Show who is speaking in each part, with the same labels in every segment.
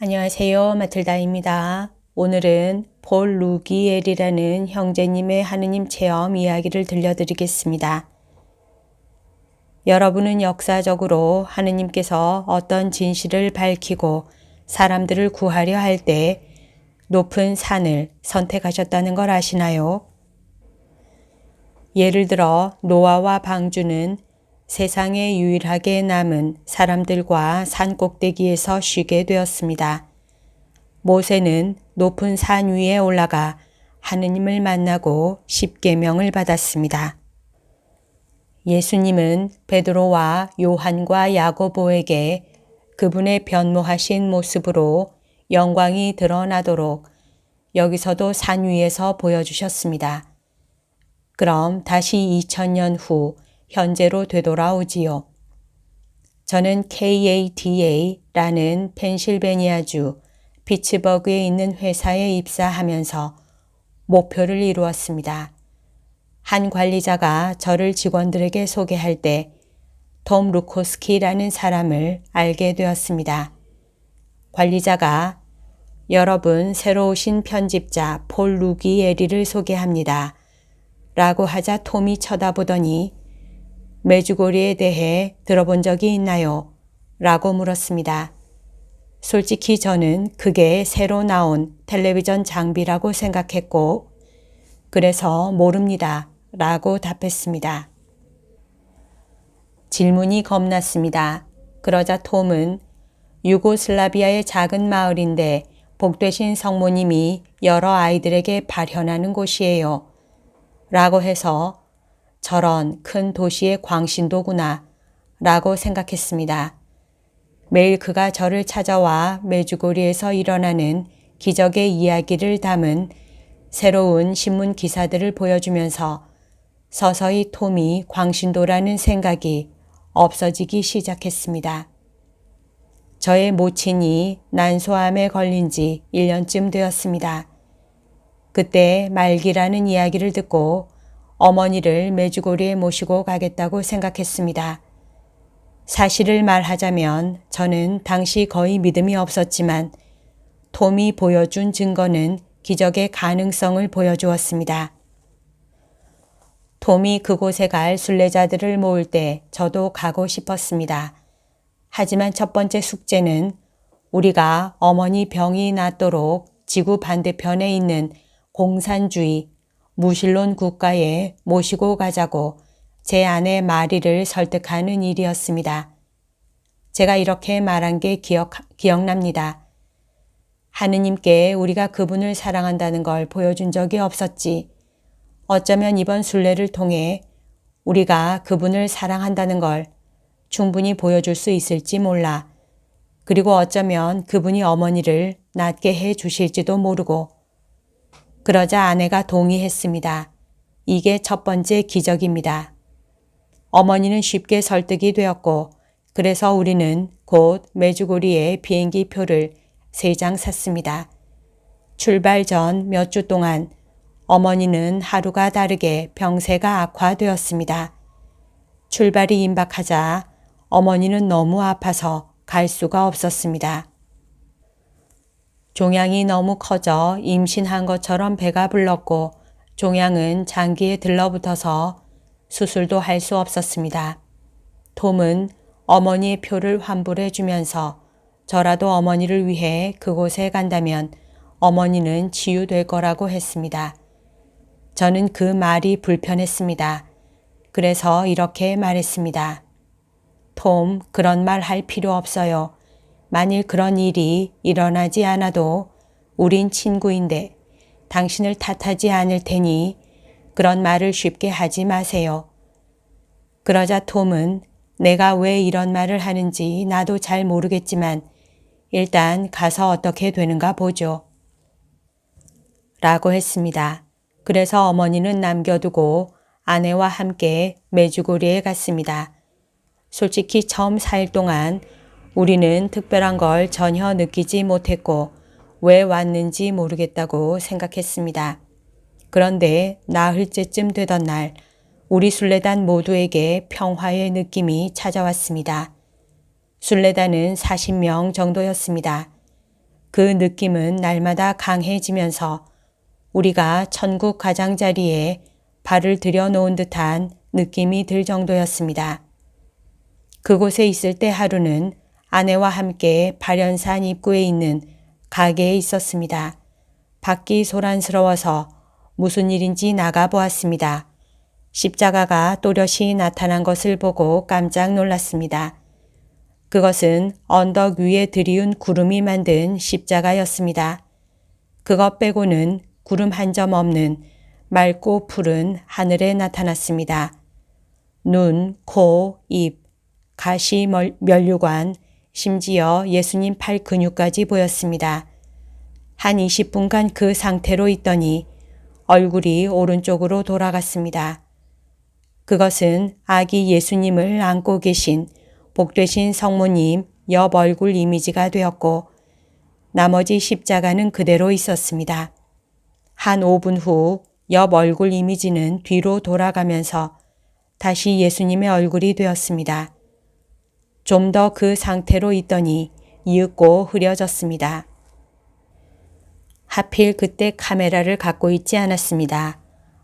Speaker 1: 안녕하세요. 마틀다입니다. 오늘은 폴 루기엘이라는 형제님의 하느님 체험 이야기를 들려드리겠습니다. 여러분은 역사적으로 하느님께서 어떤 진실을 밝히고 사람들을 구하려 할 때 높은 산을 선택하셨다는 걸 아시나요? 예를 들어 노아와 방주는 세상에 유일하게 남은 사람들과 산 꼭대기에서 쉬게 되었습니다. 모세는 높은 산 위에 올라가 하느님을 만나고 십계명을 받았습니다. 예수님은 베드로와 요한과 야고보에게 그분의 변모하신 모습으로 영광이 드러나도록 여기서도 산 위에서 보여주셨습니다. 그럼 다시 2000년 후 현재로 되돌아오지요. 저는 KADA라는 펜실베니아주 피츠버그에 있는 회사에 입사하면서 목표를 이루었습니다. 한 관리자가 저를 직원들에게 소개할 때 톰 루코스키라는 사람을 알게 되었습니다. 관리자가 여러분 새로 오신 편집자 폴 루기에리를 소개합니다. 라고 하자 톰이 쳐다보더니 메주고리에 대해 들어본 적이 있나요? 라고 물었습니다. 솔직히 저는 그게 새로 나온 텔레비전 장비라고 생각했고 그래서 모릅니다. 라고 답했습니다. 질문이 겁났습니다. 그러자 톰은 유고슬라비아의 작은 마을인데 복되신 성모님이 여러 아이들에게 발현하는 곳이에요. 라고 해서 저런 큰 도시의 광신도구나 라고 생각했습니다. 매일 그가 저를 찾아와 메주고리에서 일어나는 기적의 이야기를 담은 새로운 신문 기사들을 보여주면서 서서히 톰이 광신도라는 생각이 없어지기 시작했습니다. 저의 모친이 난소암에 걸린 지 1년쯤 되었습니다. 그때 말기라는 이야기를 듣고 어머니를 메주고리에 모시고 가겠다고 생각했습니다. 사실을 말하자면 저는 당시 거의 믿음이 없었지만 톰이 보여준 증거는 기적의 가능성을 보여주었습니다. 톰이 그곳에 갈 순례자들을 모을 때 저도 가고 싶었습니다. 하지만 첫 번째 숙제는 우리가 어머니 병이 낫도록 지구 반대편에 있는 공산주의, 무신론 국가에 모시고 가자고 제 아내 마리를 설득하는 일이었습니다. 제가 이렇게 말한 게 기억납니다. 하느님께 우리가 그분을 사랑한다는 걸 보여준 적이 없었지. 어쩌면 이번 순례를 통해 우리가 그분을 사랑한다는 걸 충분히 보여줄 수 있을지 몰라. 그리고 어쩌면 그분이 어머니를 낫게 해 주실지도 모르고. 그러자 아내가 동의했습니다. 이게 첫 번째 기적입니다. 어머니는 쉽게 설득이 되었고 그래서 우리는 곧 메주고리에 비행기 표를 3장 샀습니다. 출발 전 몇 주 동안 어머니는 하루가 다르게 병세가 악화되었습니다. 출발이 임박하자 어머니는 너무 아파서 갈 수가 없었습니다. 종양이 너무 커져 임신한 것처럼 배가 불렀고 종양은 장기에 들러붙어서 수술도 할 수 없었습니다. 톰은 어머니의 표를 환불해 주면서 저라도 어머니를 위해 그곳에 간다면 어머니는 치유될 거라고 했습니다. 저는 그 말이 불편했습니다. 그래서 이렇게 말했습니다. 톰, 그런 말 할 필요 없어요. 만일 그런 일이 일어나지 않아도 우린 친구인데 당신을 탓하지 않을 테니 그런 말을 쉽게 하지 마세요. 그러자 톰은 내가 왜 이런 말을 하는지 나도 잘 모르겠지만 일단 가서 어떻게 되는가 보죠. 라고 했습니다. 그래서 어머니는 남겨두고 아내와 함께 메주고리에 갔습니다. 솔직히 처음 4일 동안 우리는 특별한 걸 전혀 느끼지 못했고 왜 왔는지 모르겠다고 생각했습니다. 그런데 나흘째쯤 되던 날 우리 순례단 모두에게 평화의 느낌이 찾아왔습니다. 순례단은 40명 정도였습니다. 그 느낌은 날마다 강해지면서 우리가 천국 가장자리에 발을 들여놓은 듯한 느낌이 들 정도였습니다. 그곳에 있을 때 하루는 아내와 함께 발연산 입구에 있는 가게에 있었습니다. 밖이 소란스러워서 무슨 일인지 나가보았습니다. 십자가가 또렷이 나타난 것을 보고 깜짝 놀랐습니다. 그것은 언덕 위에 들이운 구름이 만든 십자가였습니다. 그것 빼고는 구름 한 점 없는 맑고 푸른 하늘에 나타났습니다. 눈, 코, 입, 가시, 면류관, 심지어 예수님 팔 근육까지 보였습니다. 한 20분간 그 상태로 있더니 얼굴이 오른쪽으로 돌아갔습니다. 그것은 아기 예수님을 안고 계신 복되신 성모님 옆 얼굴 이미지가 되었고 나머지 십자가는 그대로 있었습니다. 한 5분 후 옆 얼굴 이미지는 뒤로 돌아가면서 다시 예수님의 얼굴이 되었습니다. 좀 더 그 상태로 있더니 이윽고 흐려졌습니다. 하필 그때 카메라를 갖고 있지 않았습니다.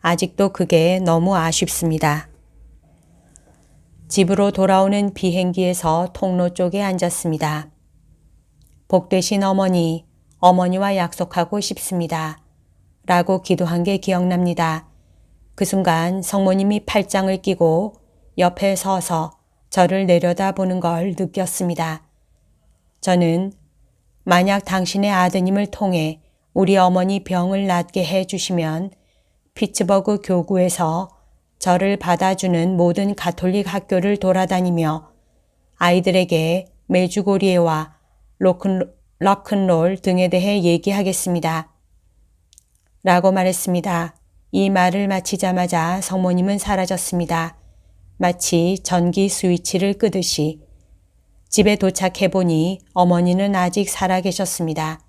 Speaker 1: 아직도 그게 너무 아쉽습니다. 집으로 돌아오는 비행기에서 통로 쪽에 앉았습니다. 복되신 어머니, 어머니와 약속하고 싶습니다. 라고 기도한 게 기억납니다. 그 순간 성모님이 팔짱을 끼고 옆에 서서 저를 내려다보는 걸 느꼈습니다. 저는 만약 당신의 아드님을 통해 우리 어머니 병을 낫게 해주시면 피츠버그 교구에서 저를 받아주는 모든 가톨릭 학교를 돌아다니며 아이들에게 메주고리에와 락큰롤 등에 대해 얘기하겠습니다. 라고 말했습니다. 이 말을 마치자마자 성모님은 사라졌습니다. 마치 전기 스위치를 끄듯이. 집에 도착해보니 어머니는 아직 살아계셨습니다.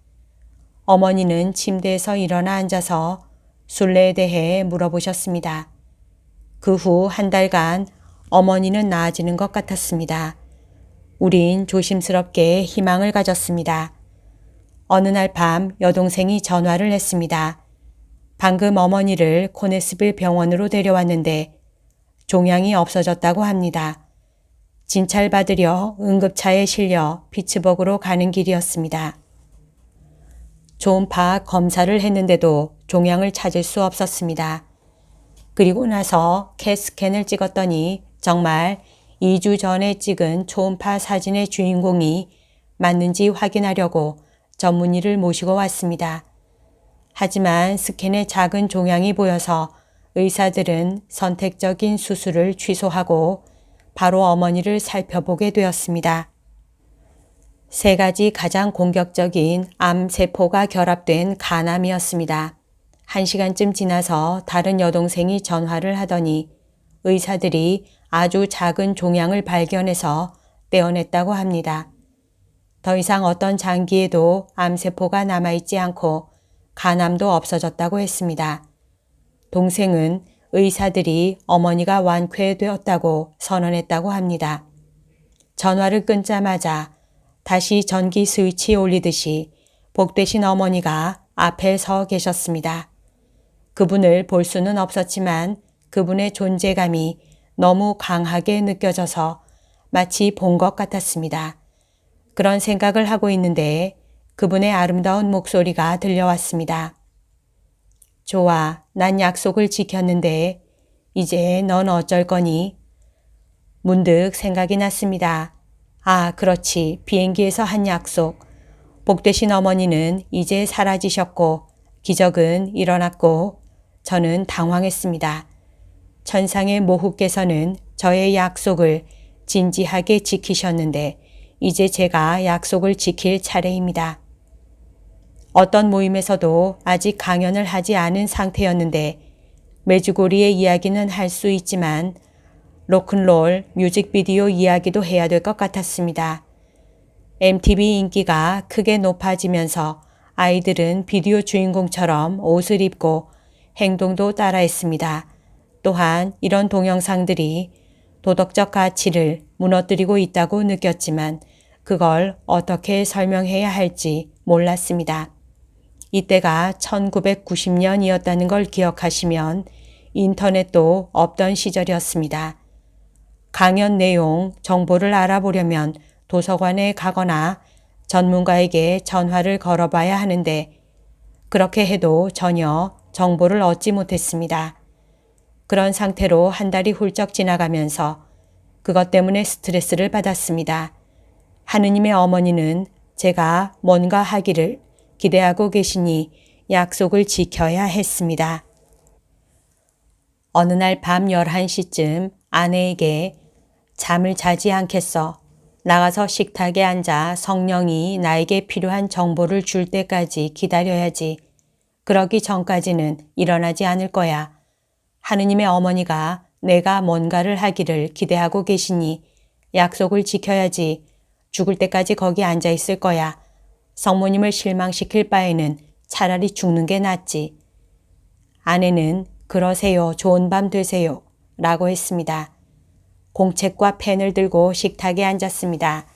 Speaker 1: 어머니는 침대에서 일어나 앉아서 순례에 대해 물어보셨습니다. 그 후 한 달간 어머니는 나아지는 것 같았습니다. 우린 조심스럽게 희망을 가졌습니다. 어느 날 밤 여동생이 전화를 했습니다. 방금 어머니를 코네스빌 병원으로 데려왔는데 종양이 없어졌다고 합니다. 진찰받으려 응급차에 실려 피츠버그로 가는 길이었습니다. 초음파 검사를 했는데도 종양을 찾을 수 없었습니다. 그리고 나서 캣스캔을 찍었더니 정말 2주 전에 찍은 초음파 사진의 주인공이 맞는지 확인하려고 전문의를 모시고 왔습니다. 하지만 스캔에 작은 종양이 보여서 의사들은 선택적인 수술을 취소하고 바로 어머니를 살펴보게 되었습니다. 3가지 가장 공격적인 암세포가 결합된 간암이었습니다. 1시간쯤 지나서 다른 여동생이 전화를 하더니 의사들이 아주 작은 종양을 발견해서 떼어냈다고 합니다. 더 이상 어떤 장기에도 암세포가 남아있지 않고 간암도 없어졌다고 했습니다. 동생은 의사들이 어머니가 완쾌되었다고 선언했다고 합니다. 전화를 끊자마자 다시 전기 스위치 올리듯이 복되신 어머니가 앞에 서 계셨습니다. 그분을 볼 수는 없었지만 그분의 존재감이 너무 강하게 느껴져서 마치 본 것 같았습니다. 그런 생각을 하고 있는데 그분의 아름다운 목소리가 들려왔습니다. 좋아, 난 약속을 지켰는데 이제 넌 어쩔 거니? 문득 생각이 났습니다. 아, 그렇지. 비행기에서 한 약속. 복되신 어머니는 이제 사라지셨고 기적은 일어났고 저는 당황했습니다. 천상의 모후께서는 저의 약속을 진지하게 지키셨는데 이제 제가 약속을 지킬 차례입니다. 어떤 모임에서도 아직 강연을 하지 않은 상태였는데 메주고리의 이야기는 할 수 있지만 로큰롤 뮤직비디오 이야기도 해야 될 것 같았습니다. MTV 인기가 크게 높아지면서 아이들은 비디오 주인공처럼 옷을 입고 행동도 따라했습니다. 또한 이런 동영상들이 도덕적 가치를 무너뜨리고 있다고 느꼈지만 그걸 어떻게 설명해야 할지 몰랐습니다. 이때가 1990년이었다는 걸 기억하시면 인터넷도 없던 시절이었습니다. 강연 내용, 정보를 알아보려면 도서관에 가거나 전문가에게 전화를 걸어봐야 하는데 그렇게 해도 전혀 정보를 얻지 못했습니다. 그런 상태로 한 달이 훌쩍 지나가면서 그것 때문에 스트레스를 받았습니다. 하느님의 어머니는 제가 뭔가 하기를 기대하고 계시니 약속을 지켜야 했습니다. 어느 날 밤 11시쯤 아내에게 잠을 자지 않겠어. 나가서 식탁에 앉아 성령이 나에게 필요한 정보를 줄 때까지 기다려야지. 그러기 전까지는 일어나지 않을 거야. 하느님의 어머니가 내가 뭔가를 하기를 기대하고 계시니 약속을 지켜야지. 죽을 때까지 거기 앉아 있을 거야. 성모님을 실망시킬 바에는 차라리 죽는 게 낫지. 아내는 그러세요. 좋은 밤 되세요. 라고 했습니다. 공책과 펜을 들고 식탁에 앉았습니다.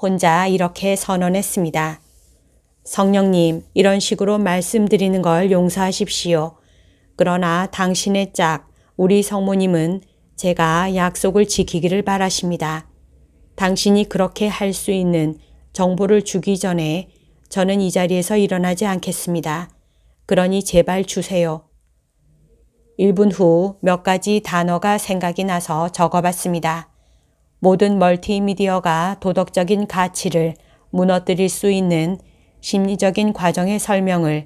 Speaker 1: 혼자 이렇게 선언했습니다. 성령님, 이런 식으로 말씀드리는 걸 용서하십시오. 그러나 당신의 짝, 우리 성모님은 제가 약속을 지키기를 바라십니다. 당신이 그렇게 할 수 있는 정보를 주기 전에 저는 이 자리에서 일어나지 않겠습니다. 그러니 제발 주세요. 1분 후 몇 가지 단어가 생각이 나서 적어봤습니다. 모든 멀티미디어가 도덕적인 가치를 무너뜨릴 수 있는 심리적인 과정의 설명을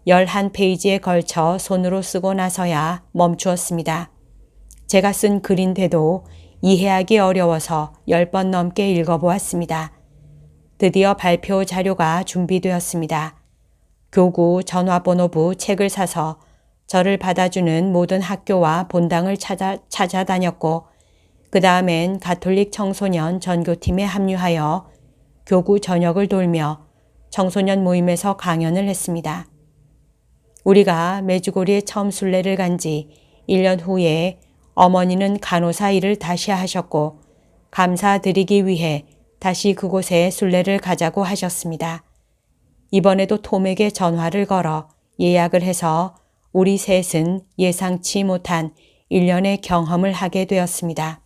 Speaker 1: 11페이지에 걸쳐 손으로 쓰고 나서야 멈추었습니다. 제가 쓴 글인데도 이해하기 어려워서 10번 넘게 읽어보았습니다. 드디어 발표 자료가 준비되었습니다. 교구 전화번호부 책을 사서 저를 받아주는 모든 학교와 본당을 찾아다녔고 그 다음엔 가톨릭 청소년 전교팀에 합류하여 교구 전역을 돌며 청소년 모임에서 강연을 했습니다. 우리가 메주고리에 처음 순례를 간 지 1년 후에 어머니는 간호사 일을 다시 하셨고 감사드리기 위해 다시 그곳에 순례를 가자고 하셨습니다. 이번에도 톰에게 전화를 걸어 예약을 해서 우리 셋은 예상치 못한 1년의 경험을 하게 되었습니다.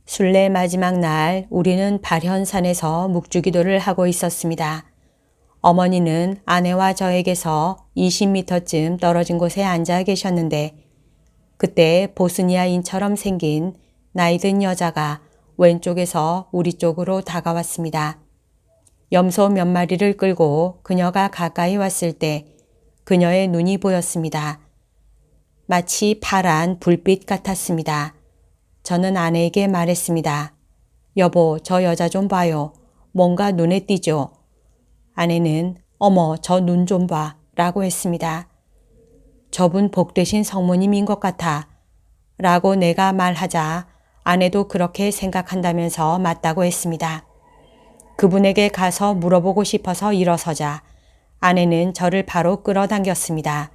Speaker 1: 순례 마지막 날 우리는 발현산에서 묵주기도를 하고 있었습니다. 어머니는 아내와 저에게서 20m쯤 떨어진 곳에 앉아 계셨는데 그때 보스니아인처럼 생긴 나이든 여자가 왼쪽에서 우리 쪽으로 다가왔습니다. 염소 몇 마리를 끌고 그녀가 가까이 왔을 때 그녀의 눈이 보였습니다. 마치 파란 불빛 같았습니다. 저는 아내에게 말했습니다. 여보, 저 여자 좀 봐요. 뭔가 눈에 띄죠? 아내는 어머, 저 눈 좀 봐 라고 했습니다. 저분 복되신 성모님인 것 같아 라고 내가 말하자 아내도 그렇게 생각한다면서 맞다고 했습니다. 그분에게 가서 물어보고 싶어서 일어서자 아내는 저를 바로 끌어당겼습니다.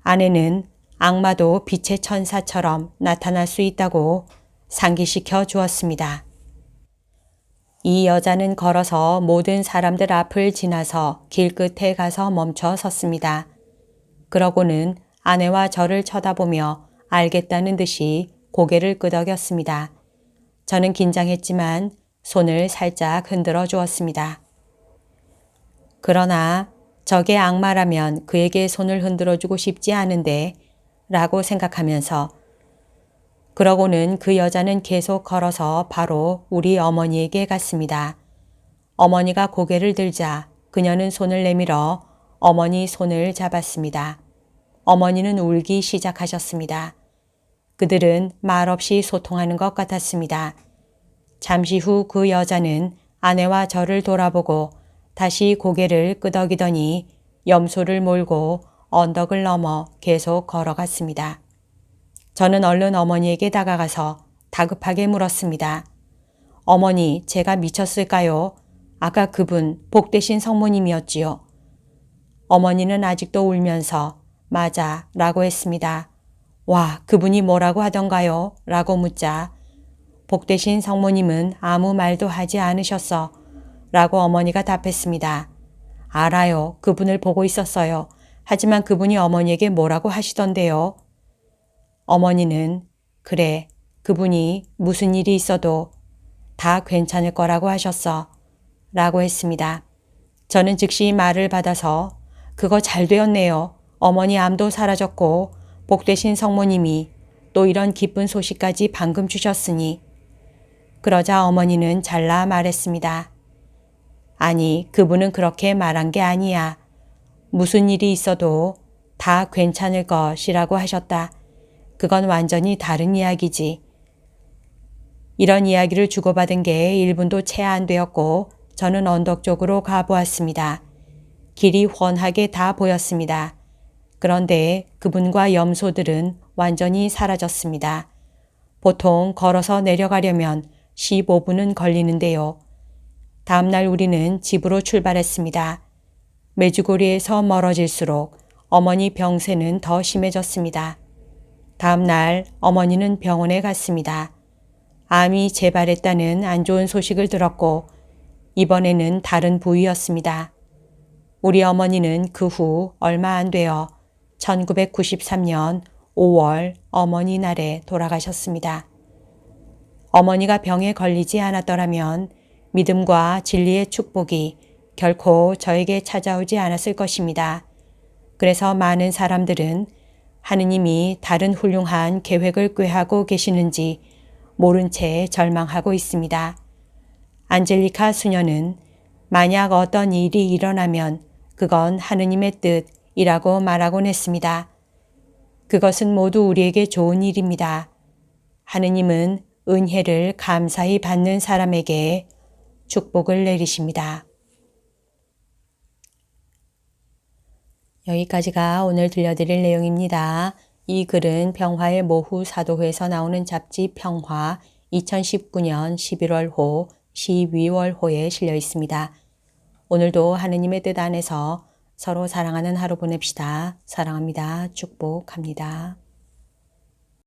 Speaker 1: 아내는 악마도 빛의 천사처럼 나타날 수 있다고 상기시켜 주었습니다. 이 여자는 걸어서 모든 사람들 앞을 지나서 길 끝에 가서 멈춰 섰습니다. 그러고는 아내와 저를 쳐다보며 알겠다는 듯이 고개를 끄덕였습니다. 저는 긴장했지만 손을 살짝 흔들어 주었습니다. 그러나 저게 악마라면 그에게 손을 흔들어 주고 싶지 않은데 라고 생각하면서 그러고는 그 여자는 계속 걸어서 바로 우리 어머니에게 갔습니다. 어머니가 고개를 들자 그녀는 손을 내밀어 어머니 손을 잡았습니다. 어머니는 울기 시작하셨습니다. 그들은 말없이 소통하는 것 같았습니다. 잠시 후 그 여자는 아내와 저를 돌아보고 다시 고개를 끄덕이더니 염소를 몰고 언덕을 넘어 계속 걸어갔습니다. 저는 얼른 어머니에게 다가가서 다급하게 물었습니다. 어머니, 제가 미쳤을까요? 아까 그분 복되신 성모님이었지요. 어머니는 아직도 울면서 맞아 라고 했습니다. 와, 그분이 뭐라고 하던가요? 라고 묻자 복되신 성모님은 아무 말도 하지 않으셨어. 라고 어머니가 답했습니다. 알아요. 그분을 보고 있었어요. 하지만 그분이 어머니에게 뭐라고 하시던데요. 어머니는 그래, 그분이 무슨 일이 있어도 다 괜찮을 거라고 하셨어. 라고 했습니다. 저는 즉시 말을 받아서 그거 잘 되었네요. 어머니 암도 사라졌고 복되신 성모님이 또 이런 기쁜 소식까지 방금 주셨으니. 그러자 어머니는 잘라 말했습니다. 아니, 그분은 그렇게 말한 게 아니야. 무슨 일이 있어도 다 괜찮을 것이라고 하셨다. 그건 완전히 다른 이야기지. 이런 이야기를 주고받은 게 1분도 채 안 되었고 저는 언덕 쪽으로 가보았습니다. 길이 훤하게 다 보였습니다. 그런데 그분과 염소들은 완전히 사라졌습니다. 보통 걸어서 내려가려면 15분은 걸리는데요. 다음날 우리는 집으로 출발했습니다. 메주고리에서 멀어질수록 어머니 병세는 더 심해졌습니다. 다음날 어머니는 병원에 갔습니다. 암이 재발했다는 안 좋은 소식을 들었고 이번에는 다른 부위였습니다. 우리 어머니는 그 후 얼마 안 되어 1993년 5월 어머니 날에 돌아가셨습니다. 어머니가 병에 걸리지 않았더라면 믿음과 진리의 축복이 결코 저에게 찾아오지 않았을 것입니다. 그래서 많은 사람들은 하느님이 다른 훌륭한 계획을 꾀하고 계시는지 모른 채 절망하고 있습니다. 안젤리카 수녀는 만약 어떤 일이 일어나면 그건 하느님의 뜻이라고 말하곤 했습니다. 그것은 모두 우리에게 좋은 일입니다. 하느님은 은혜를 감사히 받는 사람에게 축복을 내리십니다. 여기까지가 오늘 들려드릴 내용입니다. 이 글은 평화의 모후 사도회에서 나오는 잡지 평화 2019년 11월호 12월호에 실려 있습니다. 오늘도 하느님의 뜻 안에서 서로 사랑하는 하루 보냅시다. 사랑합니다. 축복합니다.